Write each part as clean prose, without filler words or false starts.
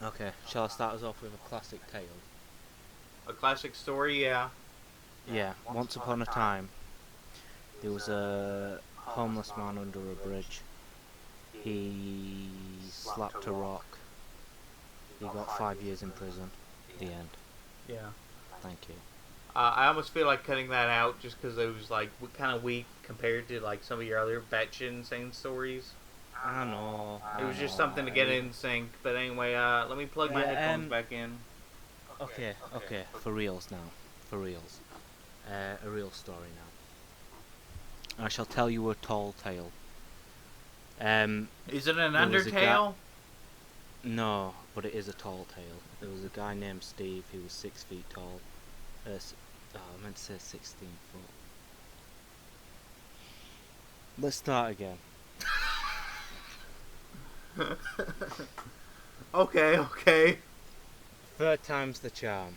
Okay, shall I start us off with a classic tale? A classic story, yeah. Yeah, once upon a time, there was a homeless man under a bridge. He slapped a rock. He got 5 years in prison. The end. Yeah. Thank you. I almost feel like cutting that out just because it was like kind of weak compared to like some of your other batshit insane stories. I know, It I was just know. something to get in sync. But anyway, let me plug my Yeah, headphones back in. okay, for reals now. For reals. A real story now. I shall tell you a tall tale. Is it an There was a guy. Undertale? No, but it is a tall tale. There was a guy named Steve. He was 6 feet tall. I meant to say 16 foot. Let's start again. Okay. Third time's the charm.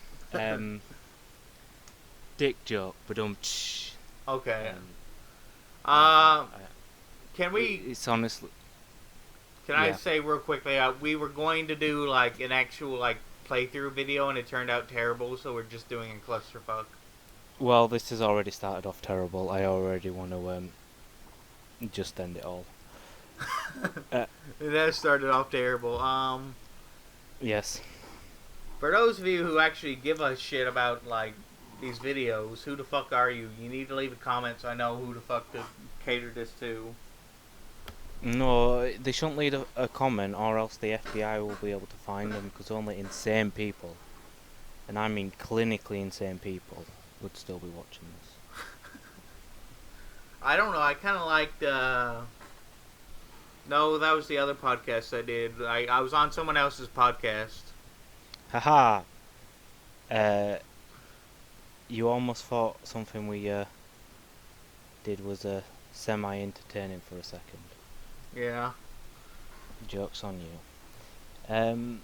Dick joke, but Okay. Um, Uh, I, can we? it's honestly, Can I yeah. say real quickly? We were going to do like an actual like playthrough video, and it turned out terrible. So we're just doing a clusterfuck. Well, this has already started off terrible. I already want to just end it all. Uh, That started off terrible. yes. For those of you who actually give a shit about like these videos, who the fuck are you? You need to leave a comment so I know who the fuck to cater this to. No, they shouldn't leave a comment, or else the FBI will be able to find them. Because only insane people, and I mean clinically insane people, would still be watching this. I don't know. I kind of liked. No, that was the other podcast I did. I was on someone else's podcast. Haha. Uh, you almost thought something we did was semi-entertaining for a second. Yeah. Joke's on you.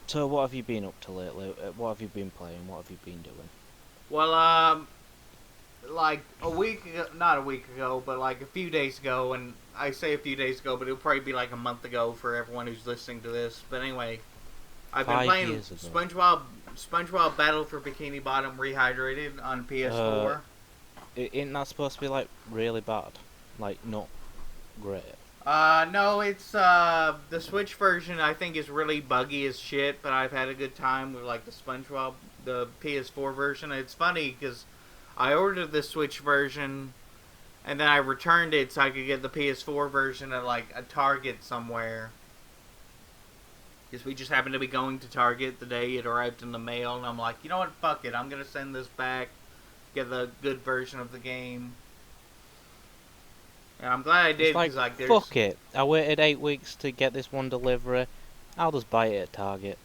So what have you been up to lately? What have you been playing? What have you been doing? Well, like a week ago, not a week ago, but like a few days ago, and I say a few days ago, but it'll probably be like a month ago for everyone who's listening to this. But anyway, I've been 5 playing years ago. SpongeBob Battle for Bikini Bottom Rehydrated on PS4. Isn't that supposed to be like really bad? Like not great. No, it's the Switch version. I think is really buggy as shit, but I've had a good time with like the PS4 version. It's funny because I ordered the Switch version, and then I returned it so I could get the PS4 version at like a Target somewhere. Because we just happened to be going to Target the day it arrived in the mail, and I'm like, you know what, fuck it, I'm gonna send this back, get the good version of the game. And I'm glad I did It's like, because like there's fuck it. I waited 8 weeks to get this one delivery. I'll just buy it at Target.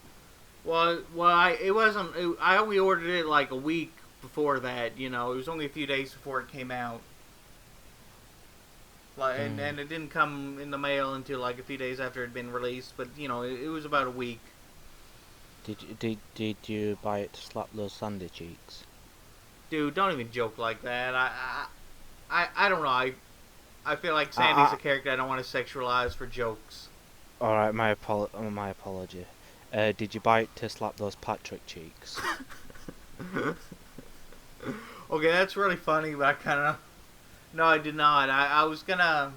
it wasn't. I only ordered it like a week before that. You know, it was only a few days before it came out. Like, and it didn't come in the mail until like a few days after it had been released. But you know, it was about a week. Did you buy it to slap those sandy cheeks? Dude, don't even joke like that. I don't know. I feel like Sandy's a character I don't want to sexualize for jokes. All right, my apology. Did you buy it to slap those Patrick cheeks? Okay, that's really funny, but I kind of no, I did not. I was gonna.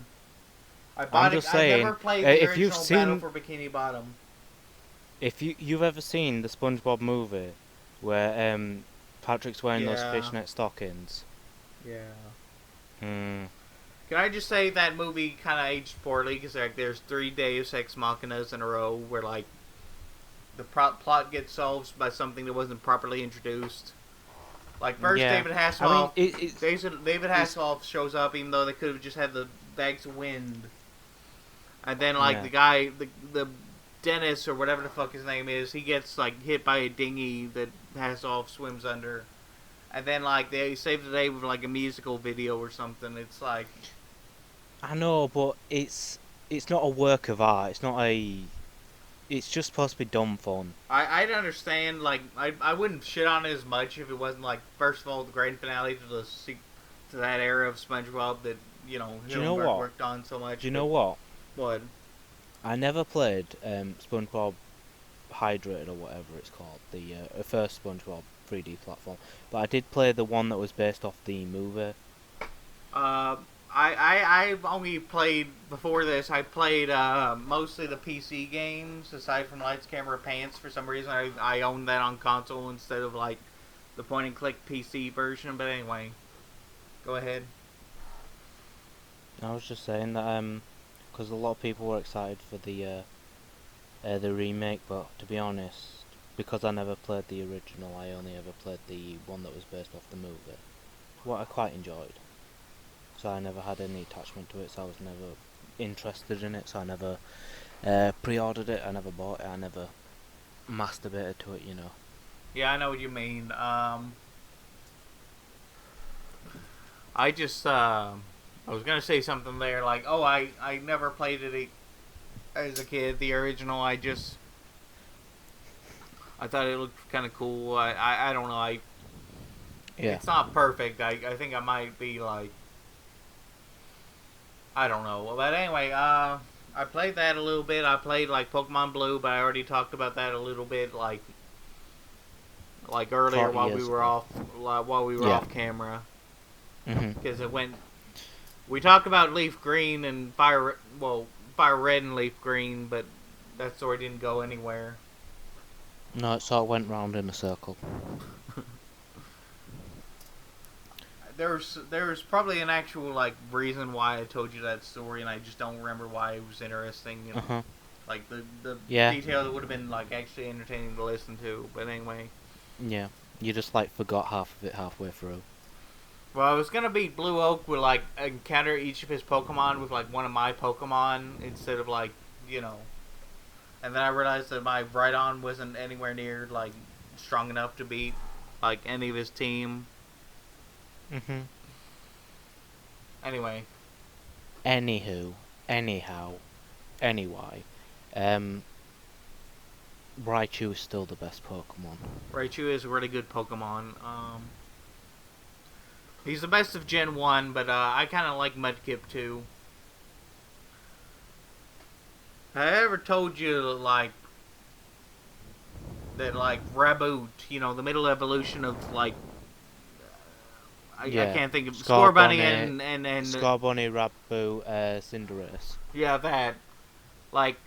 I bought I'm just it. saying, I never played the if you've original Battle seen, for Bikini Bottom. if you've ever seen the SpongeBob movie where Patrick's wearing those Yeah. fishnet stockings. Yeah. Hmm. Can I just say that movie kind of aged poorly because like there's 3 Deus Ex Machinas in a row where like the plot gets solved by something that wasn't properly introduced. Like first Yeah. David Hasselhoff, I mean, David Hasselhoff shows up even though they could have just had the bags of wind. And then like Yeah. the guy, the Dennis or whatever the fuck his name is, he gets like hit by a dinghy that Hasselhoff swims under. And then like they save the day with like a musical video or something. It's like I know, but it's not a work of art. It's not a. It's just supposed to be dumb fun. I'd understand, like, I wouldn't shit on it as much if it wasn't, like, first of all, the grand finale to that era of SpongeBob that, you know, Do you know Hillenburg what? worked on so much. Do you know what? What? I never played SpongeBob Hydrated or whatever it's called, the first SpongeBob 3D platform. But I did play the one that was based off the movie. Uh, I've only played before this. I played mostly the PC games aside from Lights Camera Pants. For some reason, I owned that on console instead of like the point and click PC version. But anyway, go ahead. I was just saying that because a lot of people were excited for the remake, but to be honest, because I never played the original, I only ever played the one that was based off the movie. What I quite enjoyed. So I never had any attachment to it, so I was never interested in it, so I never pre-ordered it, I never bought it, I never masturbated to it, you know. Yeah, I know what you mean. I just I was gonna say something there like, oh, I never played it as a kid, the original. I thought it looked kind of cool. I don't know. Yeah. It's not perfect. I think I might be like, I don't know. But anyway, I played that a little bit. I played like Pokemon Blue, but I already talked about that a little bit like earlier while we were off camera. Because it went. We talked about Leaf Green and Fire Red and Leaf Green, but that story didn't go anywhere. No, it sort of went round in a circle. There's probably an actual like reason why I told you that story, and I just don't remember why it was interesting. You know, like the detail that would have been like actually entertaining to listen to. But anyway. Yeah, you just like forgot half of it halfway through. Well, I was gonna beat Blue Oak with like encounter each of his Pokemon with like one of my Pokemon instead of like, you know. And then I realized that my Rhydon wasn't anywhere near like strong enough to beat like any of his team. Anyway. Anyhow, anyway, Raichu is still the best Pokemon. Raichu is a really good Pokemon. He's the best of Gen 1, but I kind of like Mudkip too. Have I ever told you, like, that, like, Raboot, you know, the middle evolution of, like, I can't think of Scorbunny and Scorbunny, Raboot, Cinderace. Yeah, that. Like,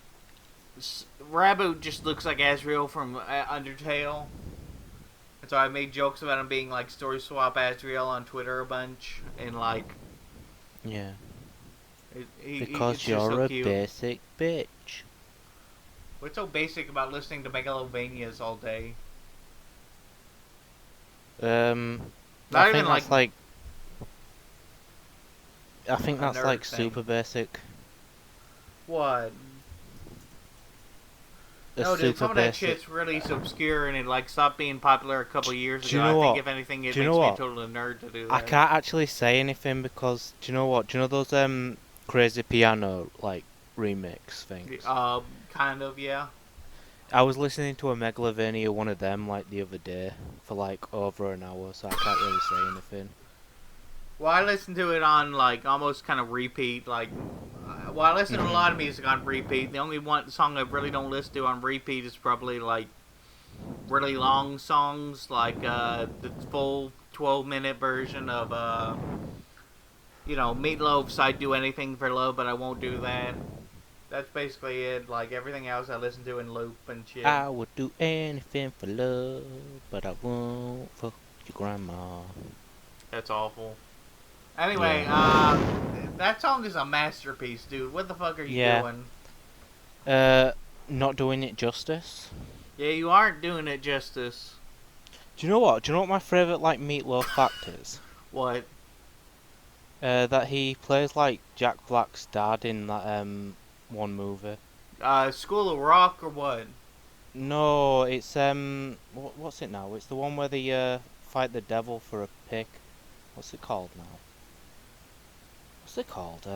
Raboot just looks like Azrael from Undertale. And so I made jokes about him being like Story Swap Azrael on Twitter a bunch, and like, yeah, because you're so a cute. Basic bitch. What's so basic about listening to Megalovanias all day? I think that's like super basic. What? No, dude, some of that shit's really obscure, and it like stopped being popular a couple years ago. I think if anything, it makes me a total nerd to do that. I can't actually say anything because do you know what? Do you know those crazy piano like remix things? Kind of, yeah. I was listening to a Megalovania one of them like the other day for like over an hour, so I can't really say anything. Well, I listened to it on like almost kind of repeat, like. Well, I listen to a lot of music on repeat. The only one song I really don't listen to on repeat is probably like really long songs, like the full 12-minute version of Meatloaf's "I'd Do Anything for Love, but I Won't Do That." That's basically it. Like everything else, I listen to in loop and shit. I would do anything for love, but I won't fuck your grandma. That's awful. Anyway, that song is a masterpiece, dude. What the fuck are you doing? Not doing it justice. Yeah, you aren't doing it justice. Do you know what? Do you know what my favourite like Meatloaf fact is? What? That he plays like Jack Black's dad in that one movie. School of Rock or what? No, it's what's it now? It's the one where they fight the devil for a pig. What's it called now? What's it called?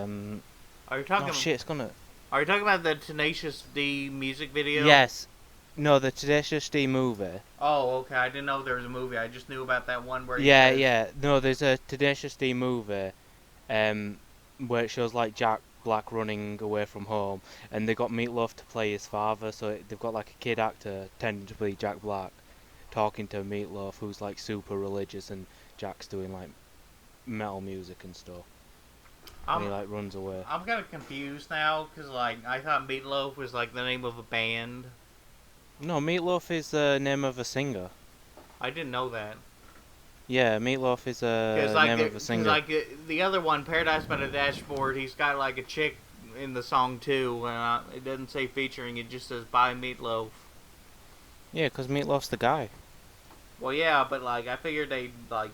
Are you talking? Oh shit! It's gonna. Are you talking about the Tenacious D music video? Yes. No, the Tenacious D movie. Oh, okay. I didn't know there was a movie. I just knew about that one where. Yeah. No, there's a Tenacious D movie, where it shows like Jack Black running away from home, and they got Meatloaf to play his father. So they've got like a kid actor tending to play Jack Black, talking to Meatloaf, who's like super religious, and Jack's doing like metal music and stuff. And I'm he like runs away. I'm kind of confused now because like I thought Meatloaf was like the name of a band. No, Meatloaf is the name of a singer. I didn't know that. Yeah, Meatloaf is Because a like, name of a singer. the other one, Paradise by the Dashboard, he's got like a chick in the song too, and it doesn't say featuring; it just says by Meatloaf. Yeah, because Meatloaf's the guy. Well, yeah, but like I figured they like,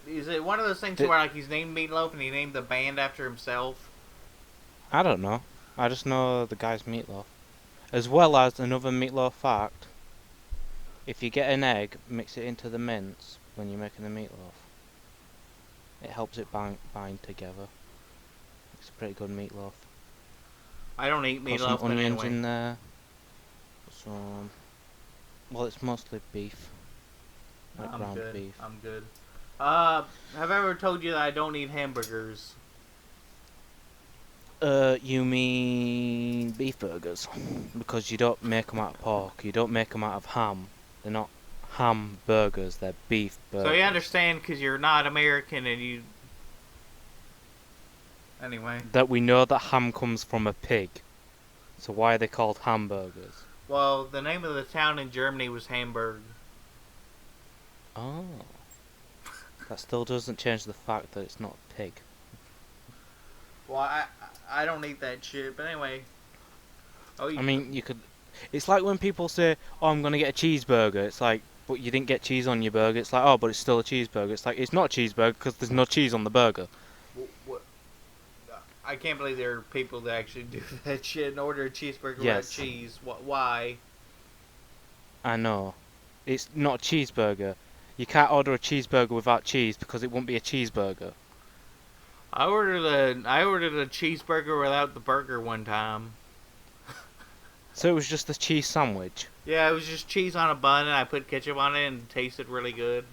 is it one of those things Did- where like he's named Meatloaf and he named the band after himself? I don't know. I just know the guy's Meatloaf. As well as another Meatloaf fact. If you get an egg, mix it into the mince when you're making the meatloaf. It helps it bind together. It's a pretty good meatloaf. I don't eat Put meatloaf, some but onions anyway. in there. Some. Well, it's mostly beef. Like I'm ground good. beef. I'm good. Have I ever told you that I don't eat hamburgers? You mean beef burgers? Because you don't make them out of pork. You don't make them out of ham. They're not ham burgers. They're beef burgers. So you understand because you're not American and you. Anyway. That we know that ham comes from a pig. So why are they called hamburgers? Well, the name of the town in Germany was Hamburg. Oh. That still doesn't change the fact that it's not a pig. Well, I don't eat that shit, but anyway. Oh, I mean, you could... It's like when people say, oh, I'm going to get a cheeseburger. It's like, but you didn't get cheese on your burger. It's like, oh, but it's still a cheeseburger. It's like, it's not a cheeseburger because there's no cheese on the burger. what? I can't believe there are people that actually do that shit and order a cheeseburger Yes. without cheese. Why? I know. It's not a cheeseburger. You can't order a cheeseburger without cheese because it won't be a cheeseburger. I ordered a cheeseburger without the burger one time. So it was just a cheese sandwich. Yeah, it was just cheese on a bun and I put ketchup on it and it tasted really good.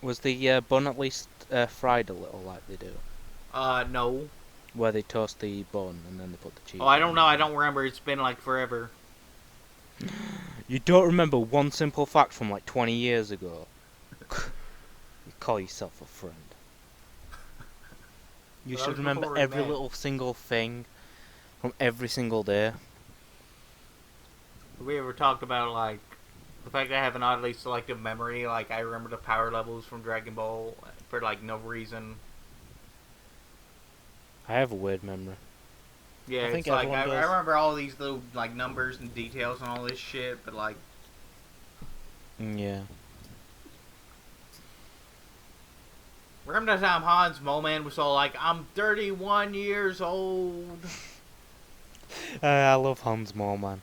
Was the bun at least fried a little like they do? No. Where they toast the bun and then they put the cheese Oh, I on don't it. know. I don't remember. It's been like forever. You don't remember one simple fact from like 20 years ago? You call yourself a friend. You Well, that should was remember before we every met. little single thing from every single day. Have we ever talked about like the fact that I have an oddly selective memory? Like I remember the power levels from Dragon Ball for like no reason. I have a weird memory. Yeah, I think it's like everyone I does. remember all these little like numbers and details and all this shit, but like Yeah. remember that time Hans Moleman was all like, "I'm 31 years old." I love Hans Moore, man.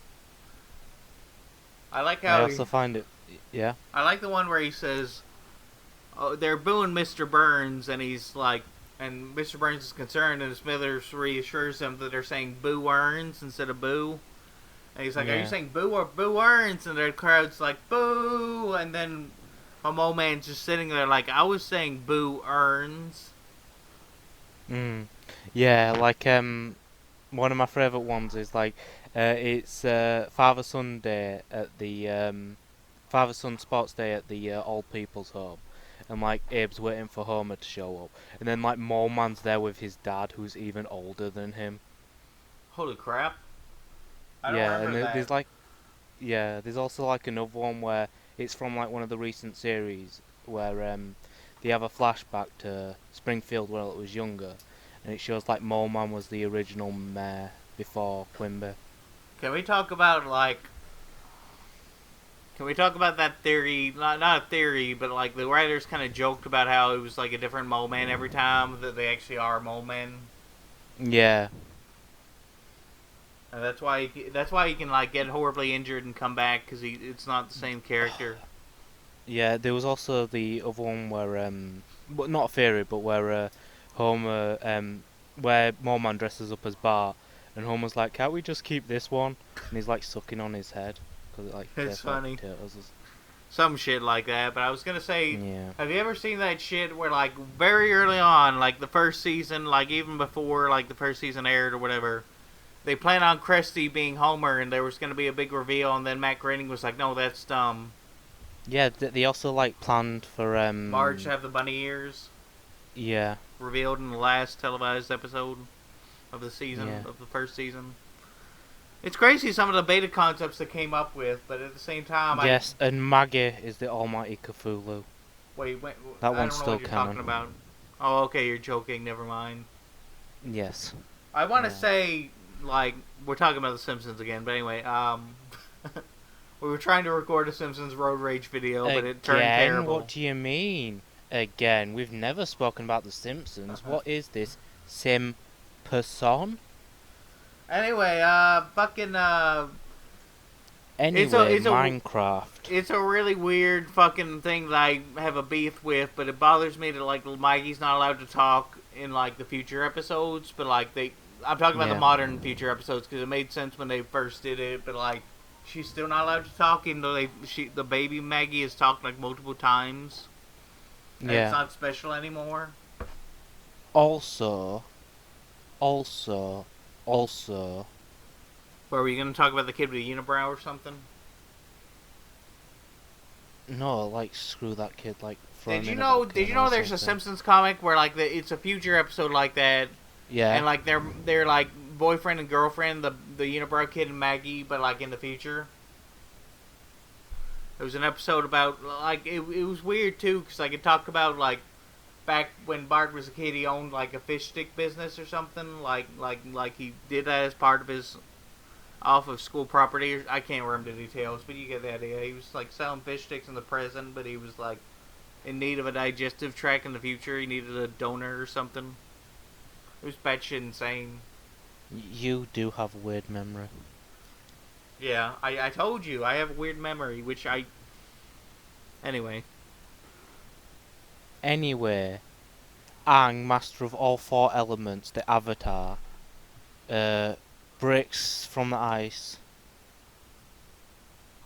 I like I how also find it... Yeah? I like the one where he says, "Oh, they're booing Mr. Burns," and he's like, and Mr. Burns is concerned, and Smithers reassures him that they're saying "Boo Earns" instead of "Boo." And he's like, "Are you Yeah. saying "Boo" or "Boo Earns"? And the crowd's like, "Boo!" And then my mole man's just sitting there like, "I was saying "Boo Earns." Yeah, like, one of my favourite ones is like, it's Father-Son Day at the, Father-Son Sports Day at the Old People's Home. And like, Abe's waiting for Homer to show up. And then like, Mole Man's there with his dad, who's even older than him. Holy crap! I don't Yeah, remember and that. there's like, yeah, there's also like another one where it's from like one of the recent series where they have a flashback to Springfield when it was younger, and it shows like Mole Man was the original mayor before Quimby. Can we talk about like? Can we talk about that theory? Not a theory, but like the writers kind of joked about how it was like a different mole man every time that they actually are mole men, Yeah, and that's why he can like get horribly injured and come back because it's not the same character. yeah. There was also the other one where but not a theory, but where Homer where Mole Man dresses up as Bart, and Homer's like, "Can't we just keep this one?" And he's like sucking on his head because it like It's tastes like funny. potatoes. some shit like that. But I was gonna say, Yeah. have you ever seen that shit where like very early on, like the first season, like even before like the first season aired or whatever, they plan on Krusty being Homer and there was gonna be a big reveal, and then Matt Groening was like, no, that's dumb. Yeah, they also like planned for Marge to have the bunny ears yeah, revealed in the last televised episode of the yeah. season of the first season. It's crazy some of the beta concepts they came up with, but at the same time, Yes, and Maggie is the almighty Cthulhu. wait, That I one's don't know still what you're talking canon. about. Oh, okay, you're joking. Never mind. Yes. I want to Yeah. say, like, we're talking about The Simpsons again, but anyway, we were trying to record a Simpsons road rage video, but it turned Again? terrible. What do you mean? Again? We've never spoken about The Simpsons. What is this? Sim-person? Anyway, fucking, Anyway, it's a Minecraft. it's a really weird fucking thing that I have a beef with, but it bothers me that like Mikey's not allowed to talk in like the future episodes, but like I'm talking about the Yeah. modern future episodes because it made sense when they first did it, but like she's still not allowed to talk, even though the baby Maggie has talked like multiple times, and it's Yeah. not special anymore. Also, Where were you gonna talk about the kid with a unibrow or something? no, like, screw that kid, like, throw Did him you in a know? Did volcano you know or there's a something. Simpsons comic where like it's a future episode like that, Yeah. and like they're like boyfriend and girlfriend, the unibrow kid and Maggie, but like in the future. There was an episode about like it was weird too because like it talked about like back when Bart was a kid, he owned like a fish stick business or something, like he did that as part of his off of school property. I can't remember the details, but you get the idea. He was like selling fish sticks in the present, but he was like in need of a digestive tract in the future. He needed a donor or something. It was batshit insane. You do have a weird memory. Yeah, I told you I have a weird memory, which I. Anyway. Anyway, Aang, master of all four elements, the Avatar, breaks from the ice,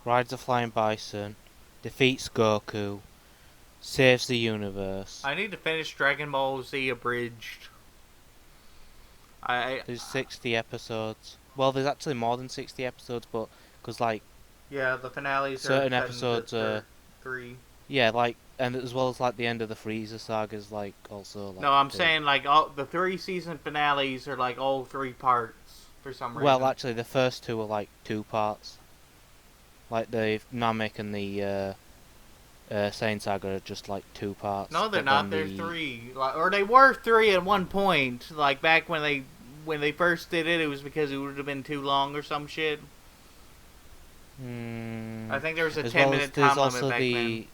rides a flying bison, defeats Goku, saves the universe. I need to finish Dragon Ball Z Abridged. There's 60 episodes. Well, there's actually more than 60 episodes, but because like Yeah, the finales certain are episodes are 3. yeah, like, and as well as like the end of the Frieza sagas, like also like. No, I'm saying like all the 3 season finales are like all 3 parts for some reason. Well, actually, the first 2 are like 2 parts. Like the Namek and the Saiyan Saga are just like 2 parts. No, they're but not. then They're 3. Like, or they were 3 at one point. Like back when they first did it, it was because it would have been too long or some shit. I think there was a as 10-minute there's time limit also back then.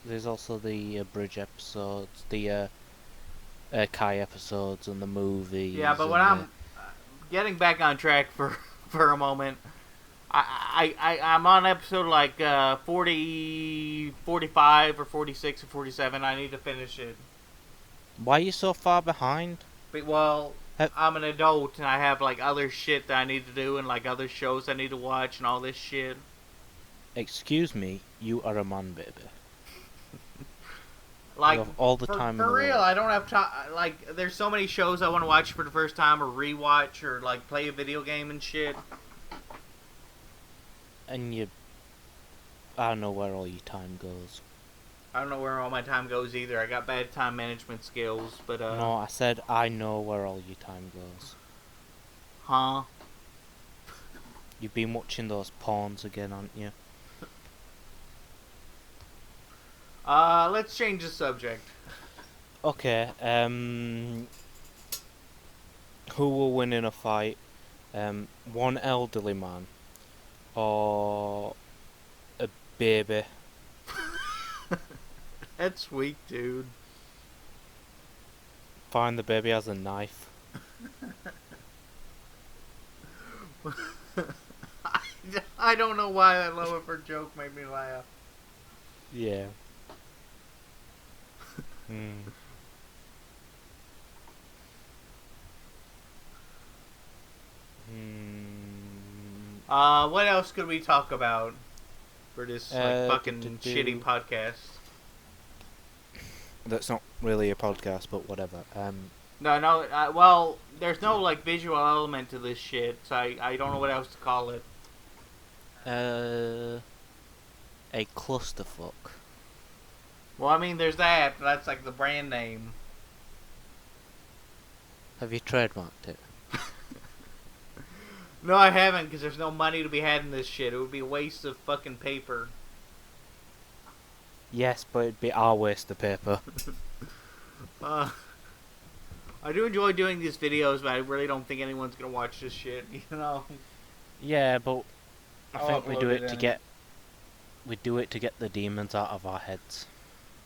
there's also the bridge episodes, the Kai episodes, and the movies. Yeah, but when I'm getting back on track for a moment, I'm on episode like 40, 45, or 46 or 47. I need to finish it. Why are you so far behind? But, well, Have- I'm an adult and I have like other shit that I need to do and like other shows I need to watch and all this shit. Excuse me, you are a man, baby. Like You have all the time in for the real, world. I don't have time. Like, there's so many shows I want to watch for the first time or rewatch or like play a video game and shit. And I don't know where all your time goes. I don't know where all my time goes either. I got bad time management skills, but No, I said I know where all your time goes. huh? You've been watching those porns again, haven't you? Let's change the subject. Okay, who will win in a fight? One elderly man or a baby? That's sweet, dude. Find the baby has a knife. I don't know why that Lower for joke made me laugh. Yeah. Hmm. Hmm. What else could we talk about? for this like fucking Do. shitty podcast. That's not really a podcast, but whatever. No. Well, there's no like visual element to this shit, so I don't know what else to call it. A clusterfuck. Well, I mean, there's that, but that's like the brand name. Have you trademarked it? No, I haven't, because there's no money to be had in this shit. It would be a waste of fucking paper. Yes, but it'd be our waste of paper. I do enjoy doing these videos, but I really don't think anyone's gonna watch this shit, you know? Yeah, but I I'll think we upload do it it to in. get... We do it to get the demons out of our heads.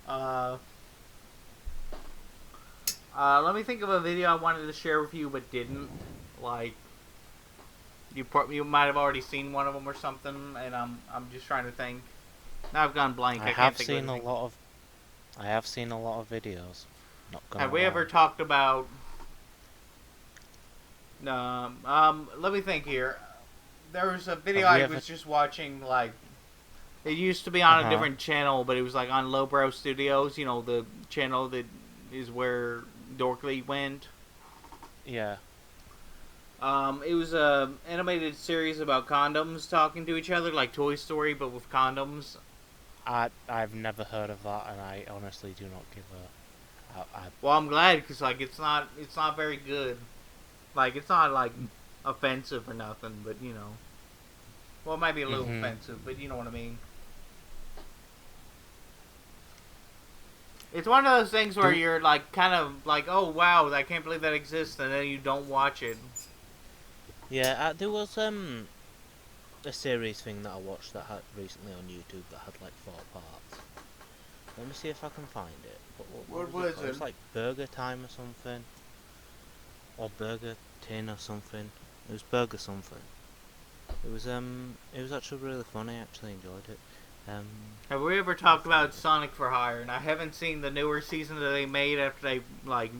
Let me think of a video I wanted to share with you, but didn't. Like, you might have already seen one of them or something, and I'm just trying to think. Now I've gone blank. I can't think of anything. I have seen a lot of videos. Not gonna Have we lie. ever talked about? Let me think here. There was a video I was just watching. Like, it used to be on a different channel, but it was like on Lowbrow Studios. You know, the channel that is where Dorkly went. Yeah. It was a animated series about condoms talking to each other, like Toy Story, but with condoms. I've never heard of that, and I honestly do not give a. Well, I'm glad, because like it's not very good. Like, it's not like offensive or nothing, but you know. Well, it might be a little offensive, but you know what I mean. It's one of those things where you're like kind of like, oh wow, I can't believe that exists, and then you don't watch it. Yeah, there was a series thing that I watched that had recently on YouTube that had like 4 parts. Let me see if I can find it. What was it? It was like Burger Time or something, or Burger Tin or something. It was Burger something. It was actually really funny. I actually enjoyed it. Have we ever talked about Sonic for Hire? And I haven't seen the newer season that they made after they like.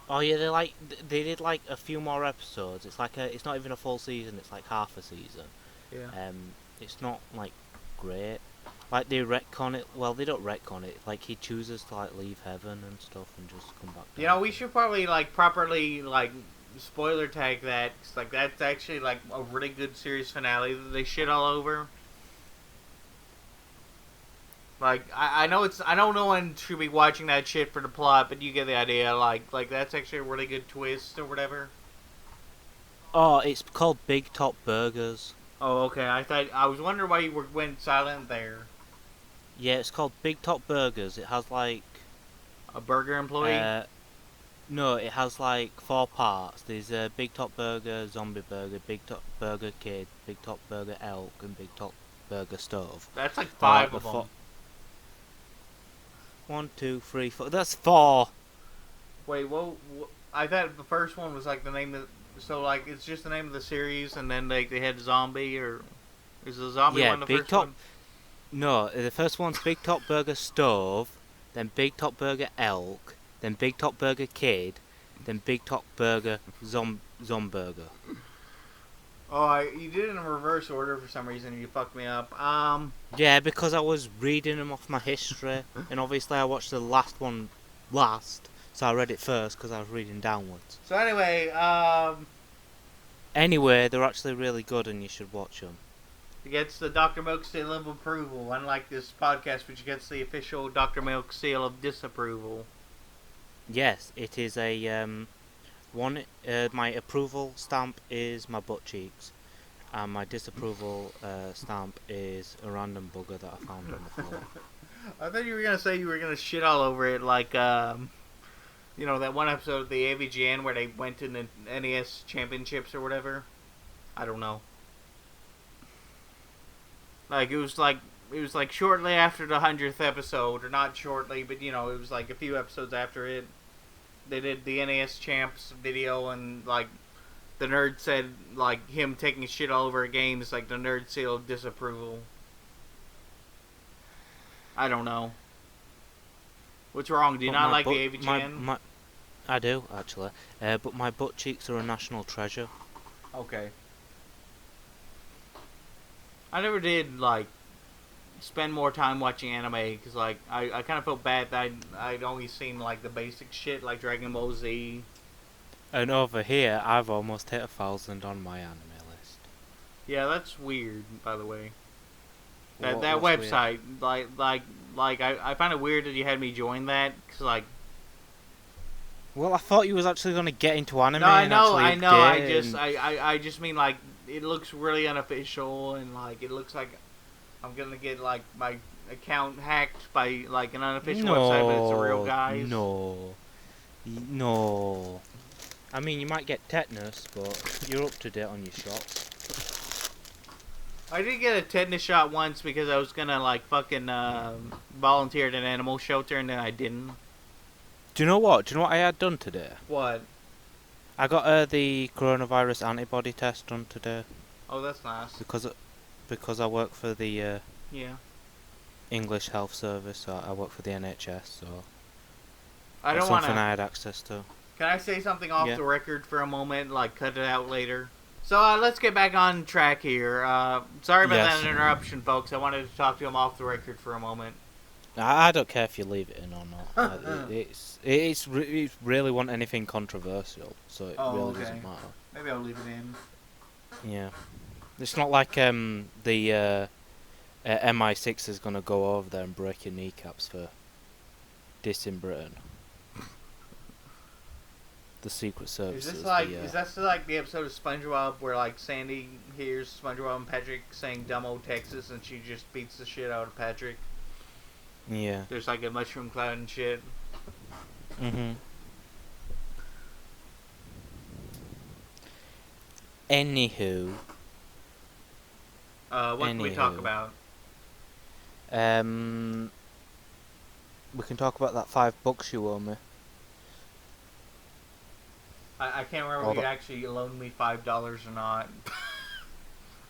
Oh yeah, they did like a few more episodes. It's like it's not even a full season. It's like half a season. Yeah. It's not like great. Like they retcon it. Well, they don't retcon it. Like he chooses to like leave heaven and stuff and just come back down. You know, we should probably like properly like spoiler tag that. 'Cause, like that's actually like a really good series finale that they shit all over. Like I know no one should be watching that shit for the plot, but you get the idea. Like that's actually a really good twist or whatever. Oh, it's called Big Top Burgers. Oh, okay. I was wondering why you went silent there. Yeah, it's called Big Top Burgers. It has like a burger employee. No, it has like 4 parts. There's a Big Top Burger, Zombie Burger, Big Top Burger Kid, Big Top Burger Elk, and Big Top Burger Stove. That's like 5 of them. 1, 2, 3, 4. That's 4. Wait, well, I thought the first one was like the name of. So like it's just the name of the series, and then they had zombie, or is the zombie one the first one? No, the first one's Big Top Burger Stove, then Big Top Burger Elk, then Big Top Burger Kid, then Big Top Burger Zomburger. Oh, you did it in reverse order for some reason. You fucked me up. Yeah, because I was reading them off my history, and obviously I watched the last one last, so I read it first because I was reading downwards. So anyway, Anyway, they're actually really good, and you should watch them. It gets the Dr. Milk seal of approval, unlike this podcast, which gets the official Dr. Milk seal of disapproval. Yes, it is a my approval stamp is my butt cheeks, and my disapproval stamp is a random bugger that I found on the floor. I thought you were gonna say you were gonna shit all over it, like you know that one episode of the AVGN where they went to the NES Championships or whatever. I don't know. Like it was like shortly after the 100th episode, or not shortly, but you know it was like a few episodes after it. They did the NES Champs video, and like the nerd said like him taking shit all over a game is like the nerd seal of disapproval. I don't know. What's wrong? Do you not like the AVGN? I do, actually. But my butt cheeks are a national treasure. Okay. I never did, like, spend more time watching anime because like I kind of felt bad that I'd only seen like the basic shit like Dragon Ball Z. And over here, I've almost hit 1,000 on my anime list. Yeah, that's weird. By the way, that What's weird? website like I find it weird that you had me join that because like. Well, I thought you was actually going to get into anime. No, I and know, I actually know. I get just, in- I just mean like it looks really unofficial, and like it looks like I'm gonna get like my account hacked by like an unofficial website, but it's a real guy's. No. I mean, you might get tetanus, but you're up to date on your shots. I did get a tetanus shot once because I was gonna like fucking volunteer at an animal shelter, and then I didn't. Do you know what? Do you know what I had done today? What? I got the coronavirus antibody test done today Oh, that's nice. because I work for the Yeah. English Health Service. So I work for the NHS, so I that's don't want something I to. had access to. Can I say something off Yeah. the record for a moment? Like, cut it out later. So let's get back on track here. Sorry about Yes. that interruption, folks. I wanted to talk to him off the record for a moment. I don't care if you leave it in or not. It's really want anything controversial, so it really doesn't matter. Maybe I'll leave it in. Yeah, it's not like the MI6 is gonna go over there and break your kneecaps for dissing Britain. The Secret Service. Is this like is that still like the episode of SpongeBob where like Sandy hears SpongeBob and Patrick saying "dumb old Texas" and she just beats the shit out of Patrick? Yeah. There's like a mushroom cloud and shit. Anywho. What can we talk about? We can talk about that 5 books you owe me. I can't remember Hold if you on. actually loaned me $5 or not.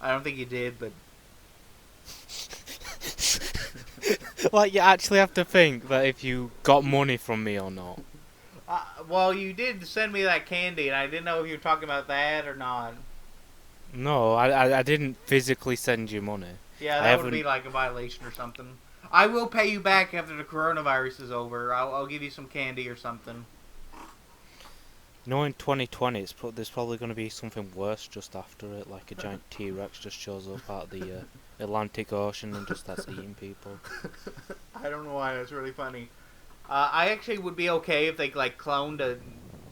I don't think you did, but Like, you actually have to think that if you got money from me or not. well, you did send me that candy, and I didn't know if you were talking about that or not. No, I didn't physically send you money. Yeah, I that would be haven't- like a violation or something. I will pay you back after the coronavirus is over. I'll give you some candy or something. You know, in 2020, there's probably going to be something worse just after it, like a giant T-Rex just shows up out of the Atlantic Ocean and just starts eating people. I don't know why, that's really funny. I actually would be okay if they like cloned a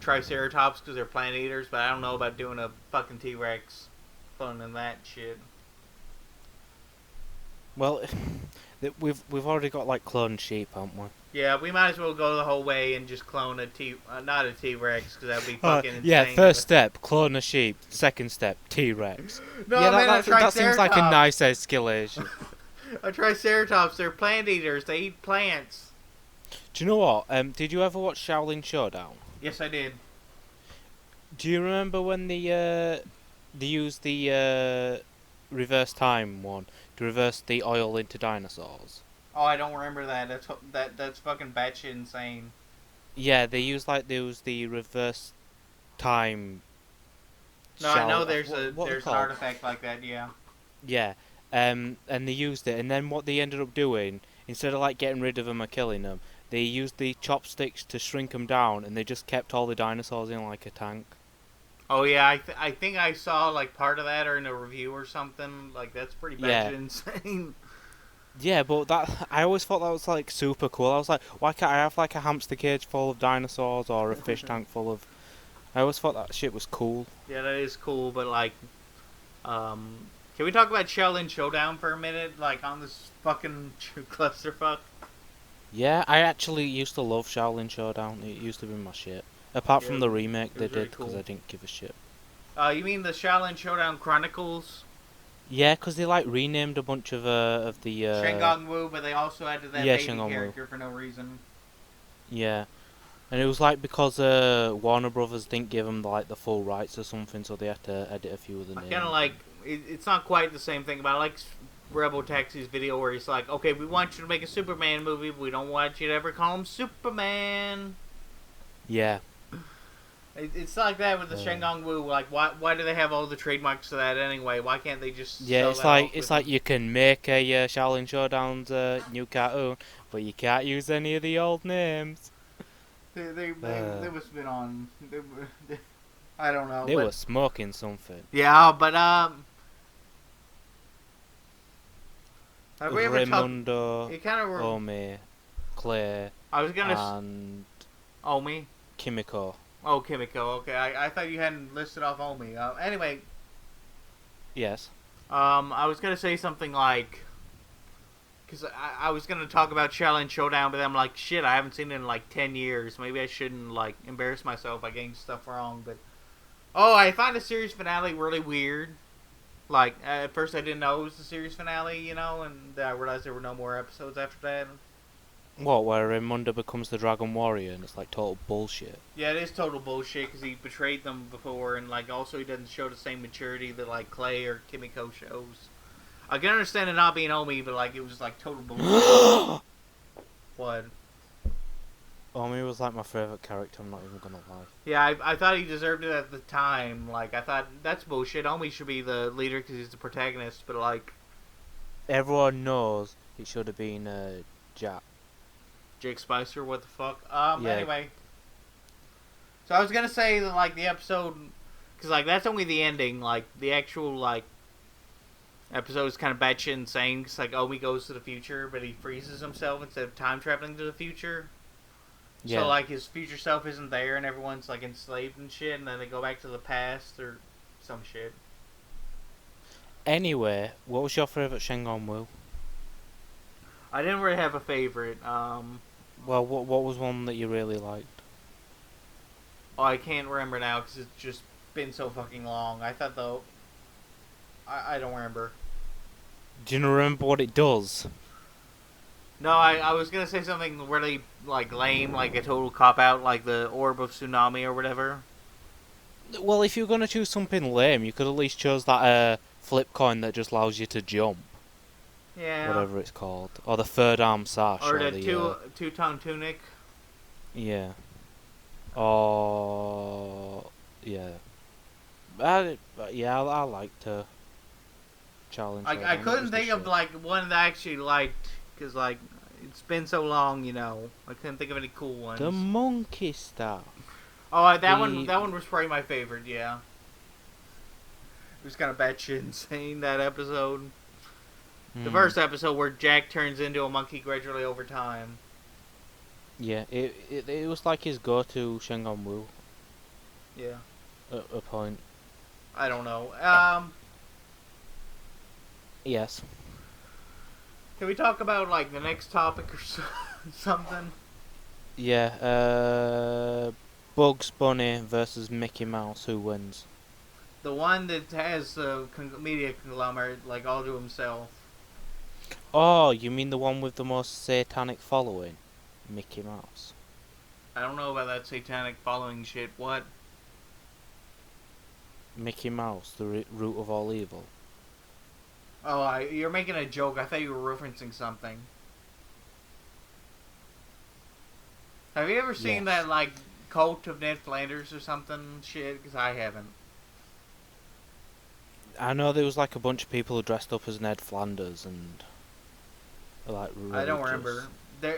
Triceratops because they're plant eaters, but I don't know about doing a fucking T-Rex cloning that shit. Well, we've already got like cloned sheep, haven't we? Yeah, we might as well go the whole way and just clone not a T-Rex, because that'd be fucking insane. Yeah, first step, clone a sheep. Second step, T-Rex. No, yeah, I meant a that seems like a Triceratops. nice escalation. A Triceratops, they're plant eaters. They eat plants. Do you know what? Did you ever watch Shaolin Showdown? Yes, I did. Do you remember when they used the reverse time one to reverse the oil into dinosaurs? Oh, I don't remember that. That's fucking batshit insane. Yeah, they used the reverse time. No, I know what there's are they an called? artifact like that. Yeah. Yeah, and they used it, and then what they ended up doing, instead of like getting rid of them or killing them, they used the chopsticks to shrink them down, and they just kept all the dinosaurs in like a tank. Oh yeah, I think I saw like part of that or in a review or something. Like that's pretty Yeah. batshit insane. Yeah, but I always thought that was like super cool. I was like, why can't I have like a hamster cage full of dinosaurs or a fish tank full of? I always thought that shit was cool. Yeah, that is cool, but like, can we talk about Xiaolin Showdown for a minute? Like on this fucking clusterfuck. Yeah, I actually used to love Shaolin Showdown. It used to be my shit. Apart Yeah, from the remake it they was really did, because cool. I didn't give a shit. You mean the Xiaolin Showdown Chronicles? Yeah, because they like renamed a bunch of the. Shengang Wu, but they also added that yeah, baby Shengang Wu. character for no reason. Yeah, and it was like because Warner Brothers didn't give them like the full rights or something, so they had to edit a few of the I names. kind of like it's not quite the same thing, but I like Rebel Taxi's video where he's like, "Okay, we want you to make a Superman movie, but we don't want you to ever call him Superman." Yeah. It's like that with the Uh, Shengang Wu. Like, why do they have all the trademarks to that anyway? Why can't they just yeah, sell it's that off like with them? you can make a Shaolin Showdown's new cartoon, but you can't use any of the old names. They must have been on. I don't know, They but were smoking something. yeah, but have we ever talked? Raimundo, It kind of. Omi, Clay, I was gonna. and Omi. Kimiko. Oh, Kimiko. Okay, I thought you hadn't listed off Omi. Anyway, Yes. I was gonna say something like, because I was gonna talk about Xiaolin Showdown, but then I'm like, shit, I haven't seen it in like 10 years. Maybe I shouldn't like embarrass myself by getting stuff wrong. But oh, I find the series finale really weird. Like at first I didn't know it was the series finale, you know, and I realized there were no more episodes after that. What, where Raimundo becomes the Dragon Warrior and it's like total bullshit? Yeah, it is total bullshit because he betrayed them before, and like also he doesn't show the same maturity that like Clay or Kimiko shows. I can understand it not being Omi, but like it was like total bullshit. What? Omi was like my favourite character, I'm not even gonna lie. Yeah, I thought he deserved it at the time. Like I thought that's bullshit. Omi should be the leader because he's the protagonist, but like Everyone knows it should have been Jack. Jake Spicer, what the fuck? Yeah. Anyway. So I was gonna say that, like, the episode... Because, like, that's only the ending. Like, the actual, like, episode is kind of batshit insane. Because, like, Omi goes to the future, but he freezes himself instead of time traveling to the future. Yeah. So, like, his future self isn't there, and everyone's, like, enslaved and shit, and then they go back to the past, or some shit. Anyway, what was your favourite Shengon Wu? I didn't really have a favorite. Well, what was one that you really liked? Oh, I can't remember now, because it's just been so fucking long. I thought, though... I don't remember. Do you remember what it does? No, I was gonna say something really, like, lame, like a total cop-out, like the Orb of Tsunami or whatever. Well, if you're gonna choose something lame, you could at least choose that flip coin that just allows you to jump. Yeah. Whatever it's called. Or the third arm sash. Or Or the two-tone tunic. Yeah. Or... Yeah. I like to challenge. I couldn't think of, like, one that I actually liked, because, like, it's been so long, you know. I couldn't think of any cool ones. The monkey stuff. Oh, that one was probably my favorite, yeah. It was kind of batshit insane, that episode. The first episode where Jack turns into a monkey gradually over time. Yeah, it was like his go-to Shengon Wu. Yeah. At a point. I don't know. Yes. Can we talk about, like, the next topic or something? Yeah, Bugs Bunny versus Mickey Mouse, who wins? The one that has the media conglomerate, like, all to himself. Oh, you mean the one with the most satanic following? Mickey Mouse. I don't know about that satanic following shit. What? Mickey Mouse, the root of all evil. Oh, you're making a joke. I thought you were referencing something. Have you ever seen that, like, cult of Ned Flanders or something shit? Because I haven't. I know there was like a bunch of people who dressed up as Ned Flanders and like religious. I don't remember.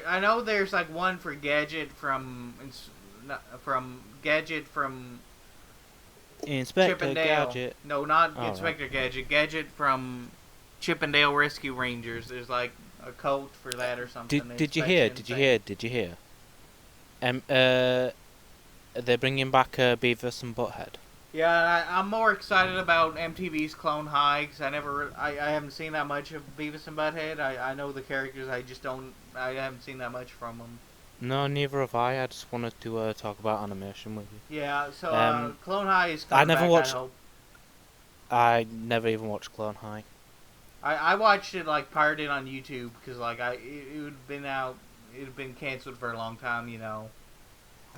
I know there's like one for Gadget from Inspector Chippendale. Gadget. No, not Oh, Inspector right. Gadget. Gadget from Chippendale Rescue Rangers. There's like a cult for that or something. Did you hear? They're bringing back Beavis and Butthead. Yeah, I'm more excited about MTV's Clone High because I haven't seen that much of Beavis and Butthead. I know the characters, I haven't seen that much from them. No, neither have I. I just wanted to talk about animation with you. Yeah, so Clone High is coming I never back, watched. I hope. I never even watched Clone High. I watched it like pirated on YouTube because like it had been out, it had been canceled for a long time, you know.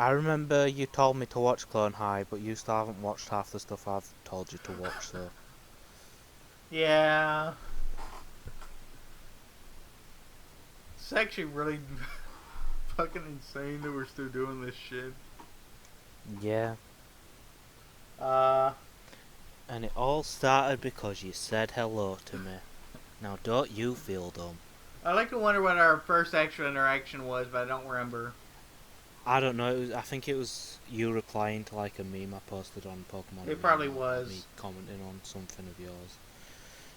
I remember you told me to watch Clone High, but you still haven't watched half the stuff I've told you to watch, so... Yeah. It's actually really fucking insane that we're still doing this shit. Yeah. Uh, And it all started because you said hello to me. Now don't you feel dumb? I like to wonder what our first actual interaction was, but I don't remember. I don't know. I think it was you replying to like a meme I posted on Pokemon It Arena, probably or me was. commenting on something of yours.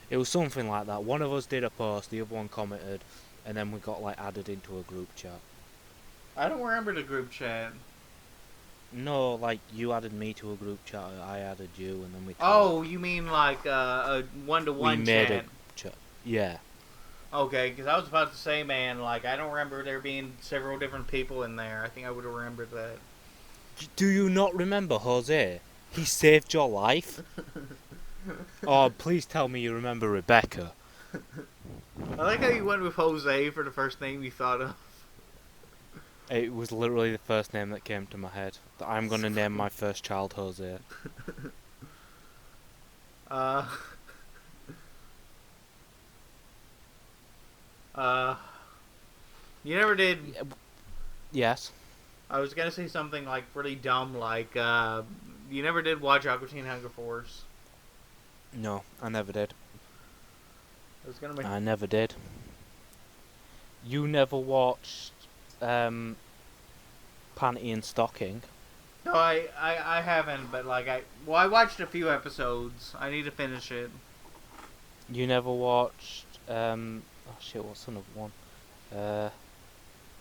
It was something like that. One of us did a post, the other one commented, and then we got like added into a group chat. I don't remember the group chat. No, like you added me to a group chat, I added you, and then we talked. Oh, you mean like a We one-to-one made chat? a chat. Yeah. Okay, because I was about to say, man, like I don't remember there being several different people in there. I think I would have remembered that. Do you not remember Jose? He saved your life. Oh, please tell me you remember Rebecca. I like how you went with Jose for the first name you thought of. It was literally the first name that came to my head. That I'm gonna name my first child Jose. Uh, uh, you never did. Yes. I was gonna say something like really dumb, like you never did watch Aqua Teen Hunger Force. No, I never did. I was gonna make. I never did. You never watched Panty and Stocking. No, I haven't, but like I watched a few episodes. I need to finish it. You never watched oh shit, what's another one?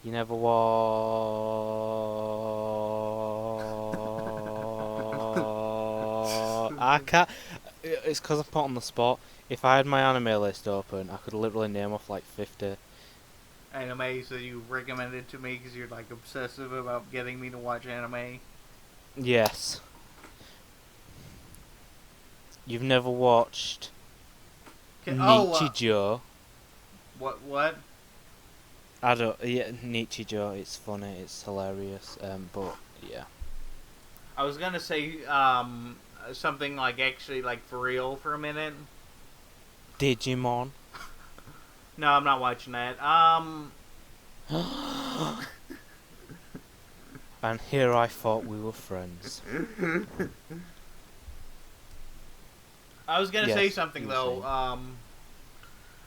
You never watched I can't. It's because I put on the spot. If I had my anime list open, I could literally name off like 50. Anime, so you recommended to me because you're like obsessive about getting me to watch anime. Yes. You've never watched Nichijou. What? I don't. Yeah, Nichijou. It's funny. It's hilarious. But yeah. I was gonna say something like actually like for real for a minute. Digimon. No, I'm not watching that. And here I thought we were friends. I was gonna Yes, say something you were though. saying.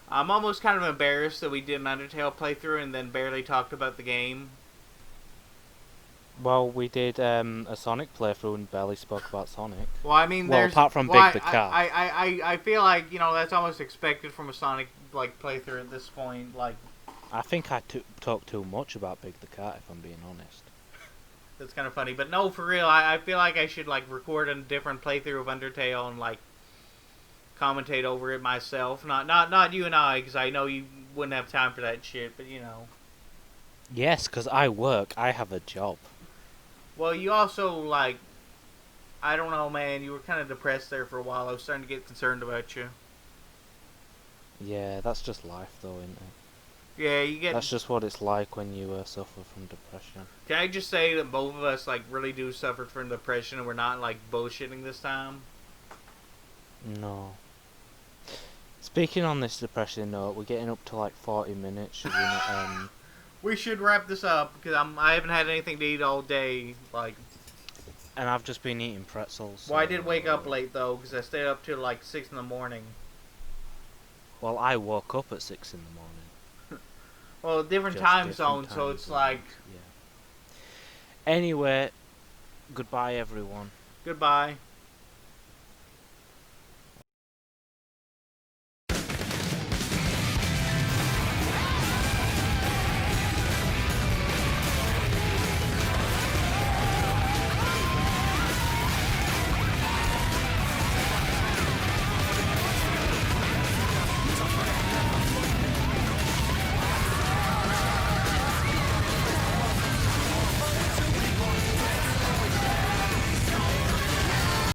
I'm almost kind of embarrassed that we did an Undertale playthrough and then barely talked about the game. Well, we did a Sonic playthrough and barely spoke about Sonic. Well, I mean, Well, there's apart from well, Big the Cat. I feel like that's almost expected from a Sonic like playthrough at this point. Like I think I talked too much about Big the Cat, if I'm being honest. that's kind of funny, but no, for real, I feel like I should like record a different playthrough of Undertale and like commentate over it myself. Not you and I, because I know you wouldn't have time for that shit. But Yes, because I work. I have a job. well, you also like. I don't know, man. You were kind of depressed there for a while. I was starting to get concerned about you. Yeah, that's just life, though, isn't it? Yeah, you get. That's just what it's like when you suffer from depression. Can I just say that both of us like really do suffer from depression, and we're not like bullshitting this time? No. Speaking on this depression note, we're getting up to like 40 minutes. Should we not, We should wrap this up because I haven't had anything to eat all day. Like, and I've just been eating pretzels. well, I did wake up late though because I stayed up till like 6 in the morning. Well, I woke up at 6 in the morning. Well, different Just time different zones, so time it's zones, like yeah. Anyway, goodbye everyone. goodbye.